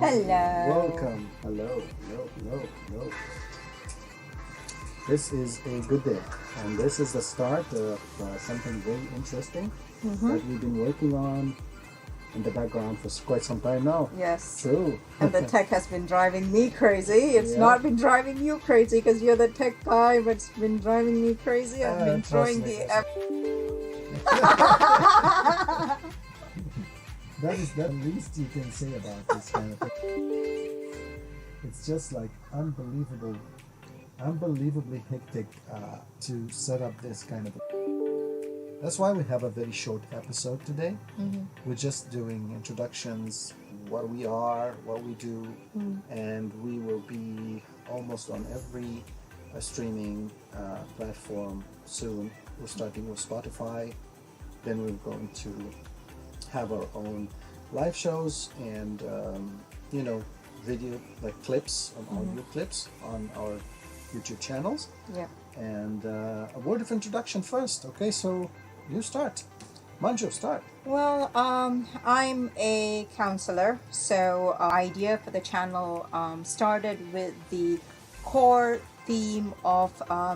Hello. Welcome. Hello, hello, hello, hello. This is a good day, and this is the start of something very interesting that we've been working on in the background for quite some time now. Yes. True. And the tech has been driving me crazy. It's Yeah. not been driving you crazy because you're the tech guy, but it's been driving me crazy. I've been throwing the. That is the least you can say about this kind of thing. It's just like unbelievably hectic to set up this kind of. That's why we have a very short episode today. We're just doing introductions, what we are, what we do, and we will be almost on every streaming platform soon. We're starting with Spotify, then we're going to have our own live shows and video like clips and audio clips on our YouTube channels. Yeah. And a word of introduction first. Okay, so you start. Manju, start. Well, I'm a counselor, so idea for the channel started with the core theme of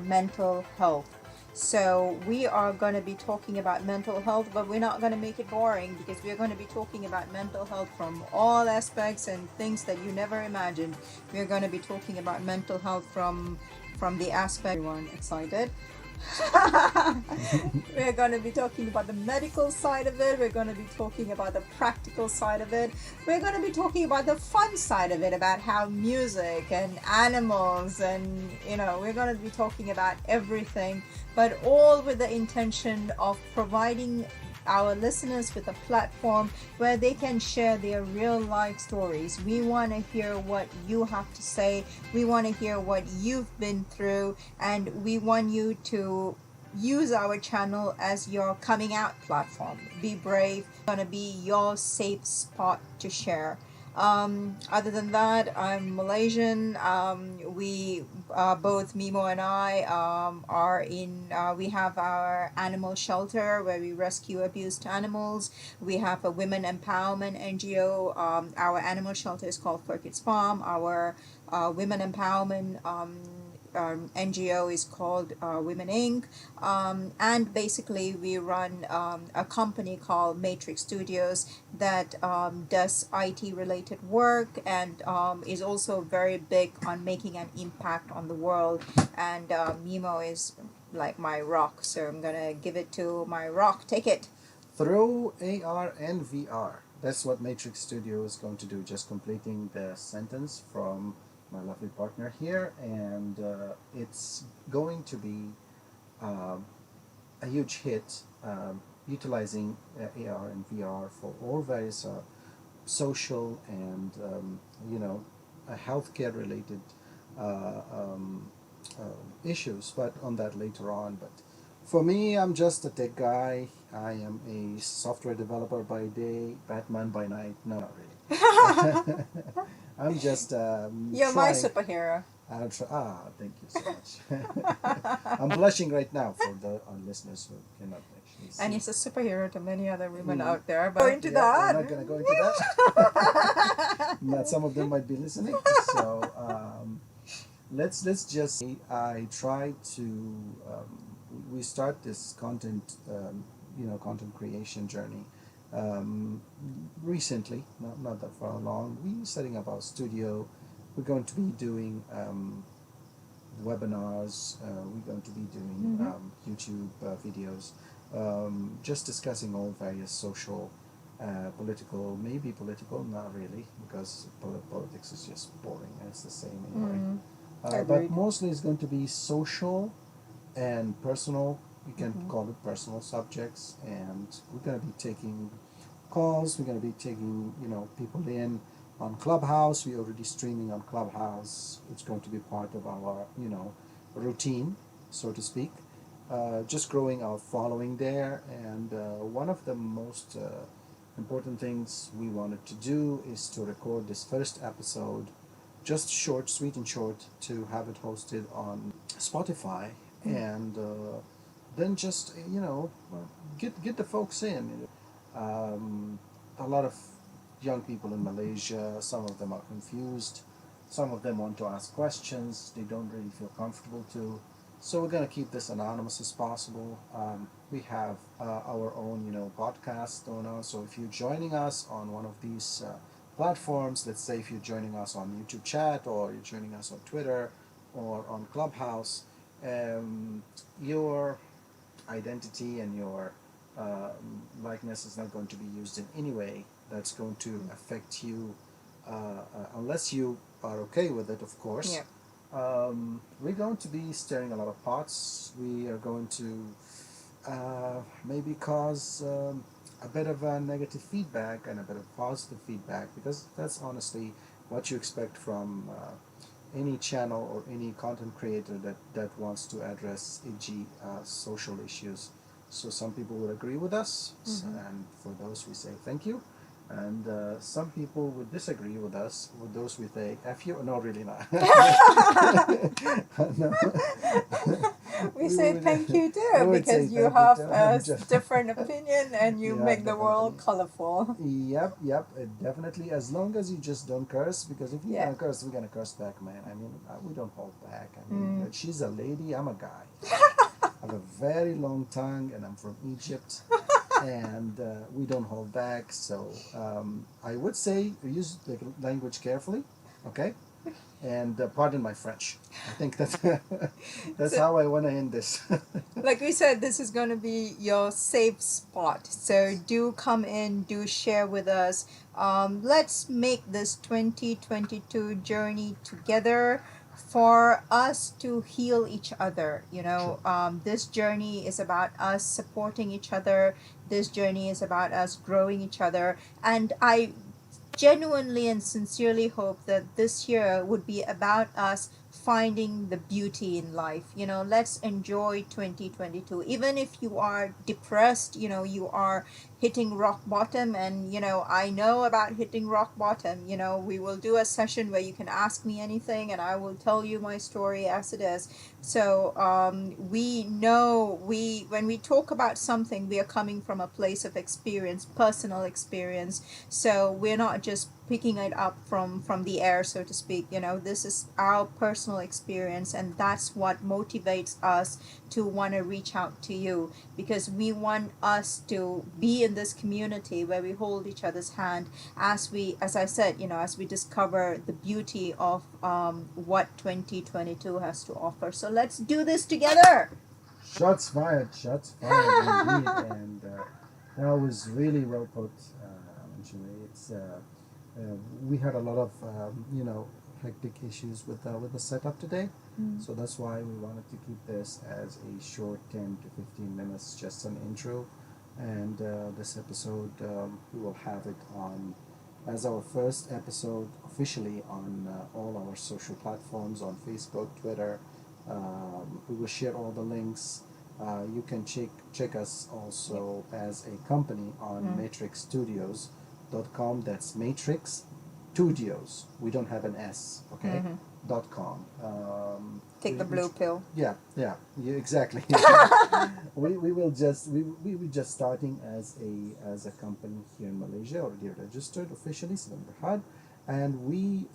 mental health. So we are going to be talking about mental health, but we're not going to make it boring because we're going to be talking about mental health from all aspects and things that you never imagined. We're going to be talking about mental health from the aspect. Everyone excited? We're going to be talking about the medical side of it. We're going to be talking about the practical side of it. We're going to be talking about the fun side of it, about how music and animals and, we're going to be talking about everything, but all with the intention of providing our listeners with a platform where they can share their real life stories. We want to hear what you have to say. We want to hear what you've been through, and we want you to use our channel as your coming out platform. Be brave. It's going to be your safe spot to share. Other than that, I'm Malaysian. We both Mimo and I are in. We have our animal shelter where we rescue abused animals. We have a women empowerment NGO. Our animal shelter is called For Kids Farm. Our women empowerment NGO is called Women Inc. And basically we run a company called Matrix Studios that does IT related work and is also very big on making an impact on the world. And Mimo is like my rock, so I'm gonna give it to my rock. Take it. Through AR and VR. That's what Matrix Studio is going to do, just completing the sentence from my lovely partner here, and it's going to be a huge hit, utilizing AR and VR for all various social and healthcare related issues, but on that later on. But for me, I'm just a tech guy. I am a software developer by day, Batman by night. No, not really. I'm just You're my superhero. Thank you so much. I'm blushing right now for our listeners who cannot actually see. And he's a superhero to many other women out there. But into We're that. not gonna go into that. Not some of them might be listening. So let's just say I try to we start this content content creation journey recently, not that far along. We're setting up our studio. We're going to be doing webinars. We're going to be doing YouTube videos, just discussing all various social, political, maybe political, not really, because politics is just boring and it's the same anyway. But mostly it's going to be social and personal. You can call it personal subjects, and we're going to be taking calls. We're going to be taking people in on Clubhouse. We're already streaming on Clubhouse. It's going to be part of our routine, so to speak. Just growing our following there, and one of the most important things we wanted to do is to record this first episode, just short, sweet and short, to have it hosted on Spotify, and then just get the folks in. A lot of young people in Malaysia. Some of them are confused. Some of them want to ask questions. They don't really feel comfortable to. So we're gonna keep this anonymous as possible. We have our own, podcast going on. So if you're joining us on one of these platforms, let's say if you're joining us on YouTube chat or you're joining us on Twitter or on Clubhouse, your identity and your likeness is not going to be used in any way that's going to affect you, unless you are okay with it, of course. Yeah. We're going to be stirring a lot of pots. We are going to maybe cause a bit of a negative feedback and a bit of positive feedback, because that's honestly what you expect from any channel or any content creator that wants to address edgy social issues. So some people will agree with us, and for those we say thank you. And some people would disagree with us. With those we say F you. No, really not. No. We say thank you we too, would say because you thank have too. a Just- different opinion and you Yeah, make the world definitely. colorful. Yep, definitely. As long as you just don't curse, because if you're Yeah. gonna curse, we're gonna curse back, man. I mean, we don't hold back. I mean, she's a lady, I'm a guy. I have a very long tongue, and I'm from Egypt, and we don't hold back. So I would say use the language carefully, okay? And pardon my French. I think that's So, how I want to end this. like we said, this is going to be your safe spot. So do come in, do share with us. Let's make this 2022 journey together for us to heal each other. Sure. This journey is about us supporting each other. This journey is about us growing each other. And I genuinely and sincerely hope that this year would be about us finding the beauty in life. Let's enjoy 2022. Even if you are depressed, you are hitting rock bottom, and I know about hitting rock bottom. We will do a session where you can ask me anything and I will tell you my story as it is. So we know, when we talk about something, we are coming from a place of experience, personal experience. So we're not just picking it up from the air, so to speak. This is our personal experience, and that's what motivates us to want to reach out to you, because we want us to be in this community where we hold each other's hand as I said, as we discover the beauty of what 2022 has to offer. So let's do this together. Shots fired, shots fired indeed, and that was really well put, Anjali. We had a lot of hectic issues with the setup today, so that's why we wanted to keep this as a short 10 to 15 minutes, just an intro, and this episode we will have it on as our first episode officially on all our social platforms on Facebook, Twitter. We will share all the links. You can check us also as a company on matrixstudios.com. That's Matrix Studios. We don't have an S, okay? .com. Take the blue pill. Yeah, exactly. we will just we were just starting as a company here in Malaysia, already registered officially, Had, and we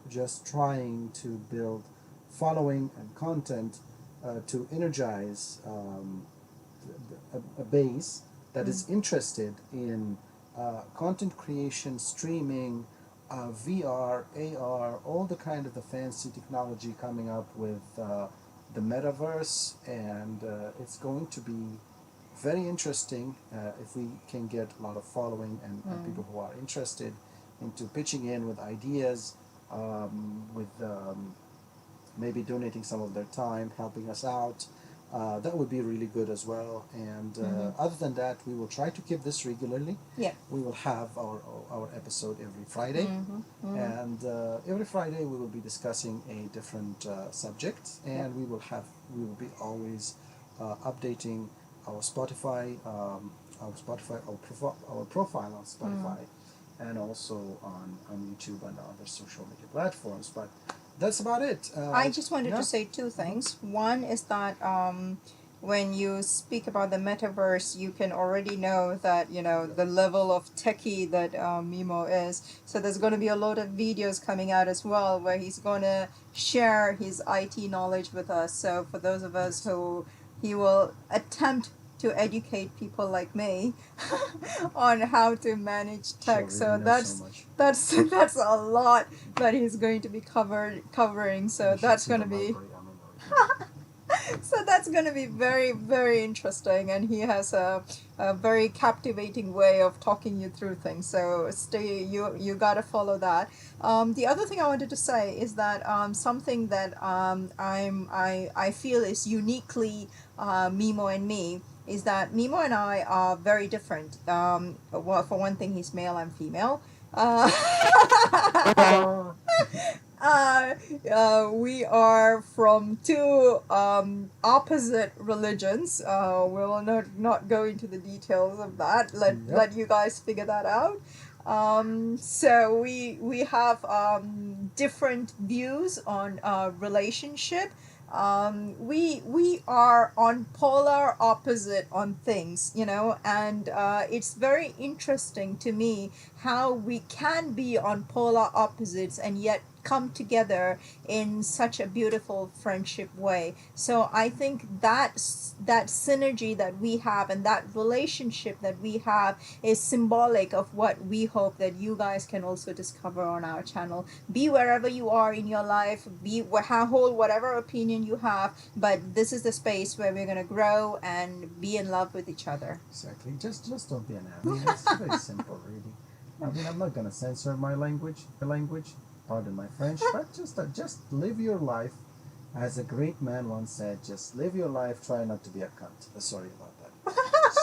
just trying to build following and content to energize a base that is interested in content creation, streaming, VR, AR, all the kind of the fancy technology coming up with the Metaverse, and it's going to be very interesting if we can get a lot of following and people who are interested into pitching in with ideas, with maybe donating some of their time, helping us out. That would be really good as well. And other than that, we will try to keep this regularly. Yeah. We will have our episode every Friday. And every Friday we will be discussing a different subject, and we will be always updating our Spotify, our profile on Spotify, and also on YouTube and other social media platforms. But that's about it. I just wanted yeah. to say two things. One is that when you speak about the metaverse, you can already know that, the level of techie that Mimo is. So there's going to be a lot of videos coming out as well where he's going to share his IT knowledge with us. So for those of us who he will attempt to educate people like me on how to manage tech. Sure, So really knows so much. that's a lot that he's going to be covering. So You should that's see going to the be library. I mean, so that's going to be very, very interesting, and he has a very captivating way of talking you through things. So you got to follow that. The other thing I wanted to say is that something that I feel is uniquely Mimo and me is that Mimo and I are very different. Well, for one thing, he's male, I'm female. Uh, we are from two opposite religions. We will not go into the details of that. Let you guys figure that out. So we have different views on relationship. We are on polar opposite on things, and it's very interesting to me how we can be on polar opposites and yet come together in such a beautiful friendship way. So I think that synergy that we have and that relationship that we have is symbolic of what we hope that you guys can also discover on our channel. Be wherever you are in your life, hold whatever opinion you have, but this is the space where we're going to grow and be in love with each other. exactly. Just don't be an ass. I mean, it's very simple, really. I mean, I'm not gonna censor my language. Pardon my French, but just live your life. As a great man once said, just live your life. Try not to be a cunt. Sorry about that.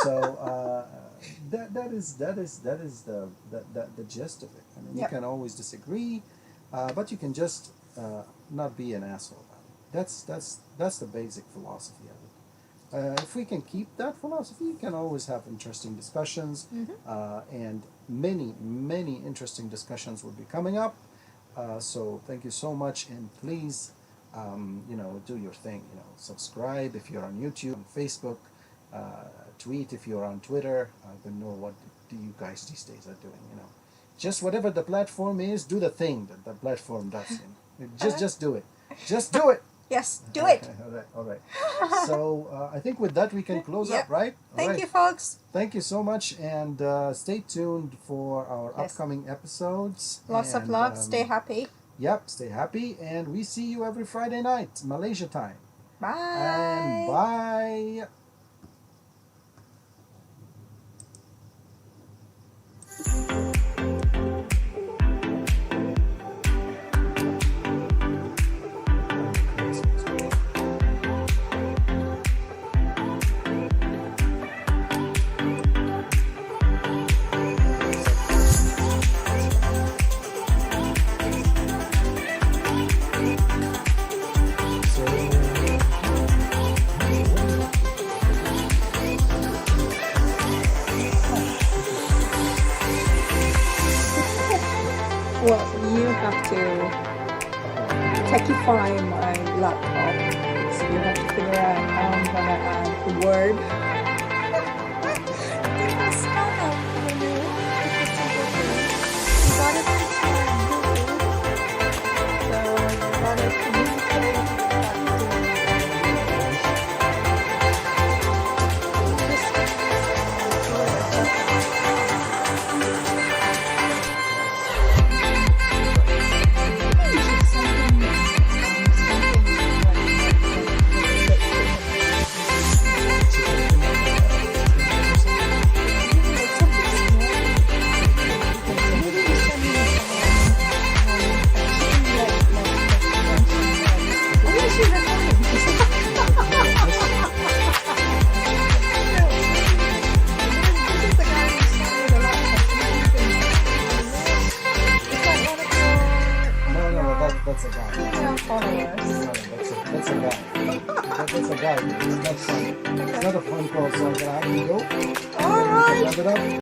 So that is the gist of it. I mean, you can always disagree, but you can just not be an asshole about it. That's the basic philosophy of it. If we can keep that philosophy, you can always have interesting discussions, and many interesting discussions will be coming up. So thank you so much, and please, do your thing. Subscribe if you're on YouTube, on Facebook, tweet if you're on Twitter. I don't know what you guys these days are doing. Just whatever the platform is, do the thing that the platform does. Just do it. Just do it. Yes, do it. All right. So I think with that we can close up, right? Thank you, folks. Thank you so much, and stay tuned for our upcoming episodes. Lots of love. Stay happy. Yep, stay happy, and we see you every Friday night, Malaysia time. Bye. And bye. Well, you have to techify my laptop, so you have to figure out how I'm gonna add the word. That's a guy. That's a guy. That's a guy. It's not fun. It's not a fun call, so I'm gonna have to go. All right. Wrap it up.